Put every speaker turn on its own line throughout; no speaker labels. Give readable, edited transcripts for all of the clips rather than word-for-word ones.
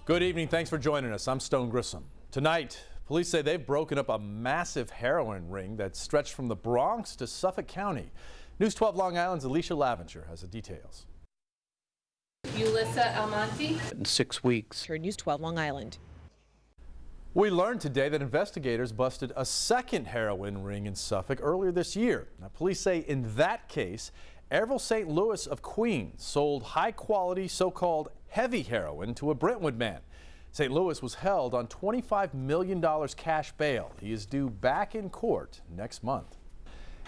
Good evening. Thanks for joining us. I'm Stone Grissom. Tonight, police say they've broken up a massive heroin ring that stretched from the Bronx to Suffolk County. News 12 Long Island's Alicia Laventure has the details.
Ulissa Almonte.
In 6 weeks.
Here, News 12 Long Island.
We learned today that investigators busted a second heroin ring in Suffolk earlier this year. Now, police say in that case, Airville St. Louis of Queens sold high-quality so-called heavy heroin to a Brentwood man. St. Louis was held on $25 million cash bail. He is due back in court next month.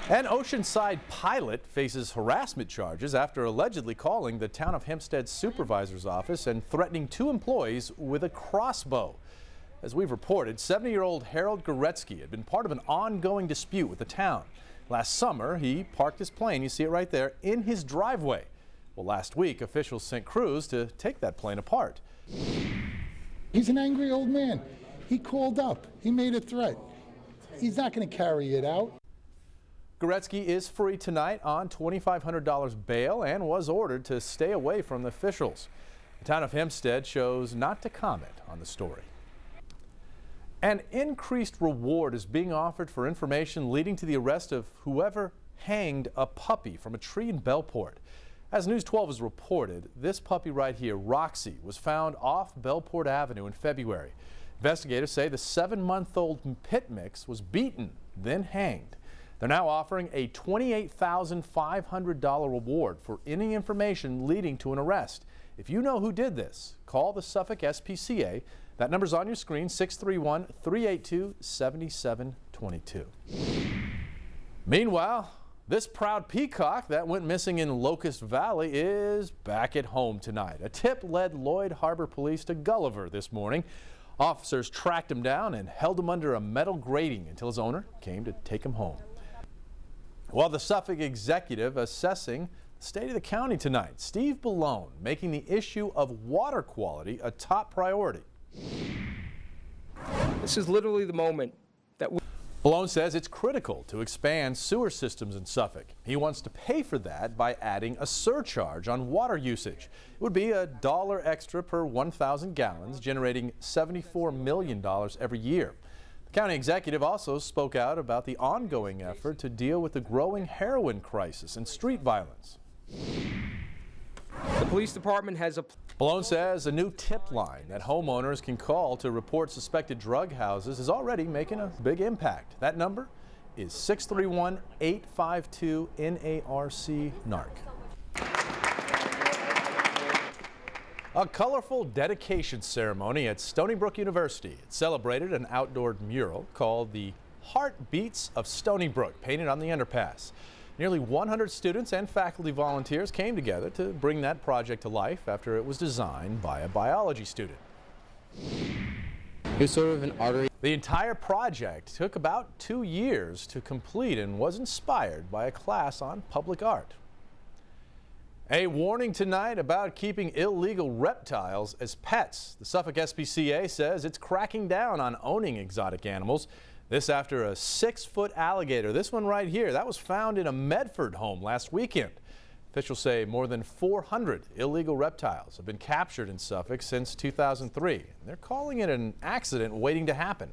An Oceanside pilot faces harassment charges after allegedly calling the town of Hempstead's supervisor's office and threatening 2 employees with a crossbow. As we've reported, 70-year-old Harold Goretzky had been part of an ongoing dispute with the town. Last summer, he parked his plane, you see it right there, in his driveway. Well, last week, officials sent crews to take that plane apart.
He's an angry old man. He called up. He made a threat. He's not going to carry it out.
Goretzky is free tonight on $2,500 bail and was ordered to stay away from the officials. The town of Hempstead chose not to comment on the story. An increased reward is being offered for information leading to the arrest of whoever hanged a puppy from a tree in Bellport. As News 12 has reported, this puppy right here, Roxy, was found off Bellport Avenue in February. Investigators say the 7-month-old pit mix was beaten, then hanged. They're now offering a $28,500 reward for any information leading to an arrest. If you know who did this, call the Suffolk SPCA. That number's on your screen, 631-382-7722. Meanwhile, this proud peacock that went missing in Locust Valley is back at home tonight. A tip led Lloyd Harbor Police to Gulliver this morning. Officers tracked him down and held him under a metal grating until his owner came to take him home. While the Suffolk executive assessing the state of the county tonight, Steve Bellone making the issue of water quality a top priority.
This is literally the moment that
Bellone says it's critical to expand sewer systems in Suffolk. He wants to pay for that by adding a surcharge on water usage. It would be $1 extra per 1,000 gallons, generating $74 million every year. The county executive also spoke out about the ongoing effort to deal with the growing heroin crisis and street violence.
the police department has a
Bellone says a new tip line that homeowners can call to report suspected drug houses is already making a big impact. That number is 631-852-NARC. A colorful dedication ceremony at Stony Brook University. It celebrated an outdoor mural called the Heartbeats of Stony Brook, painted on the underpass. Nearly 100 students and faculty volunteers came together to bring that project to life after it was designed by a biology student.
It was sort of an artery.
The entire project took about 2 years to complete and was inspired by a class on public art. A warning tonight about keeping illegal reptiles as pets. The Suffolk SPCA says it's cracking down on owning exotic animals. This after a 6-foot alligator, this one right here, that was found in a Medford home last weekend. Officials say more than 400 illegal reptiles have been captured in Suffolk since 2003. They're calling it an accident waiting to happen.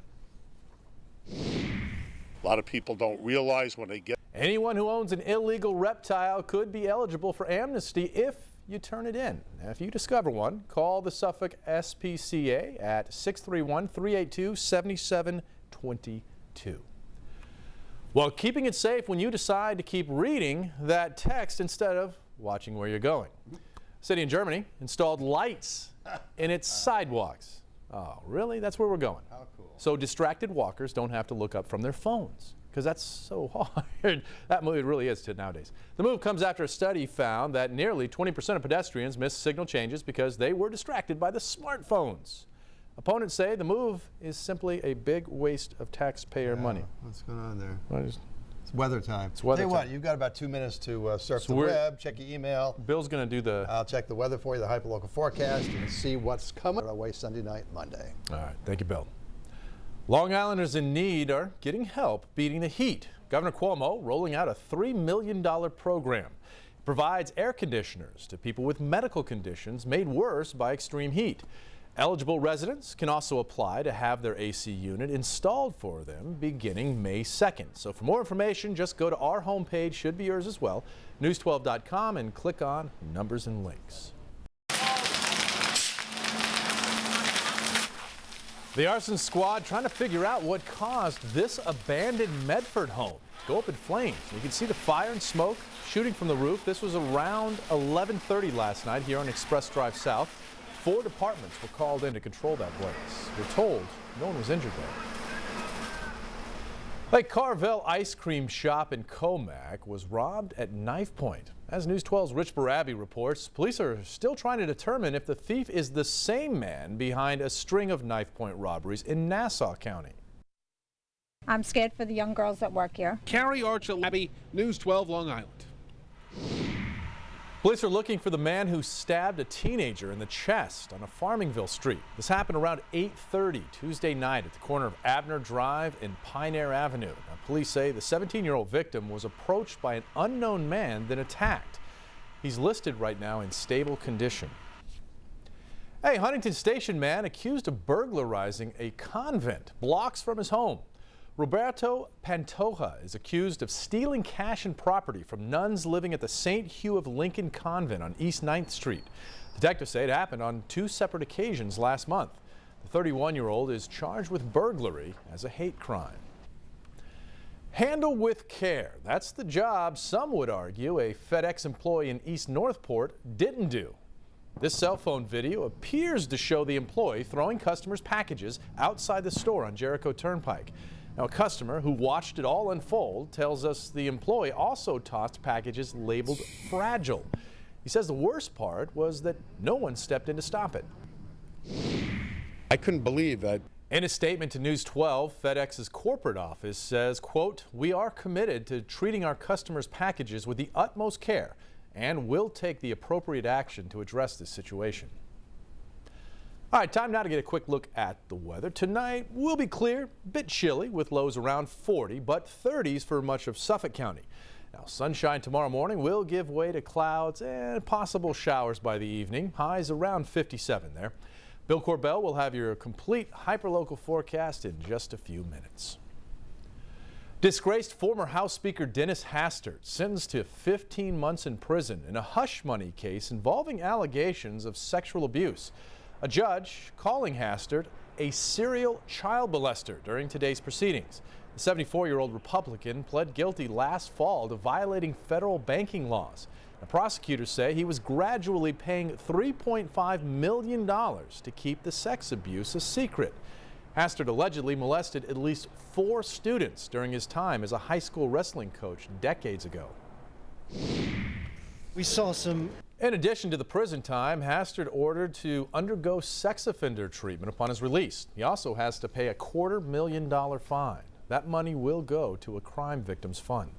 A lot of people don't realize when they get.
Anyone who owns an illegal reptile could be eligible for amnesty if you turn it in. Now, if you discover one, call the Suffolk SPCA at 631-382-7722. Well, keeping it safe when you decide to keep reading that text instead of watching where you're going. A city in Germany installed lights in its sidewalks. Oh, really? That's where we're going.
How cool.
So distracted walkers don't have to look up from their phones, because that's so hard. That move really is nowadays. The move comes after a study found that nearly 20% of pedestrians missed signal changes because they were distracted by the smartphones. Opponents say the move is simply a big waste of taxpayer money.
What's going on there?
It's
weather time.
It's weather
Tell you what,
time.
you've got about 2 minutes to surf
So
the web, check your email.
Bill's going to do the...
I'll check the weather for you, the hyperlocal forecast, and see what's coming our way Sunday night, Monday.
All right, thank you, Bill. Long Islanders in need are getting help beating the heat. Governor Cuomo rolling out a $3 million program. It provides air conditioners to people with medical conditions made worse by extreme heat. Eligible residents can also apply to have their AC unit installed for them beginning May 2nd. So for more information, just go to our homepage, should be yours as well, news12.com, and click on Numbers and Links. The arson squad trying to figure out what caused this abandoned Medford home to go up in flames. You can see the fire and smoke shooting from the roof. This was around 11:30 last night here on Express Drive South. 4 departments were called in to control that blaze. We're told no one was injured there. Lake Carvel Ice Cream Shop in Comac was robbed at knife point. As News 12's Rich Barabi reports, police are still trying to determine if the thief is the same man behind a string of knife point robberies in Nassau County.
I'm scared for the young girls that work here.
Carrie Archelabi, News 12, Long Island.
Police are looking for the man who stabbed a teenager in the chest on a Farmingville street. This happened around 8:30 Tuesday night at the corner of Abner Drive and Pine Air Avenue. Now, police say the 17-year-old victim was approached by an unknown man, then attacked. He's listed right now in stable condition. Hey, Huntington Station man accused of burglarizing a convent blocks from his home. Roberto Pantoja is accused of stealing cash and property from nuns living at the St. Hugh of Lincoln Convent on East 9th Street. Detectives say it happened on 2 separate occasions last month. The 31-year-old is charged with burglary as a hate crime. Handle with care. That's the job some would argue a FedEx employee in East Northport didn't do. This cell phone video appears to show the employee throwing customers' packages outside the store on Jericho Turnpike. Now, a customer who watched it all unfold tells us the employee also tossed packages labeled fragile. He says the worst part was that no one stepped in to stop it.
I couldn't believe that.
In a statement to News 12, FedEx's corporate office says, quote, "We are committed to treating our customers' packages with the utmost care and will take the appropriate action to address this situation." All right, time now to get a quick look at the weather. Tonight will be clear, a bit chilly with lows around 40, but 30s for much of Suffolk County. Now, sunshine tomorrow morning will give way to clouds and possible showers by the evening. Highs around 57 there. Bill Corbell will have your complete hyperlocal forecast in just a few minutes. Disgraced former House Speaker Dennis Hastert sentenced to 15 months in prison in a hush money case involving allegations of sexual abuse. A judge calling Hastert a serial child molester during today's proceedings. The 74-year-old Republican pled guilty last fall to violating federal banking laws. The prosecutors say he was gradually paying $3.5 million to keep the sex abuse a secret. Hastert allegedly molested at least 4 students during his time as a high school wrestling coach decades ago.
We saw some.
In addition to the prison time, Hastert ordered to undergo sex offender treatment upon his release. He also has to pay a $250,000 fine. That money will go to a crime victims fund.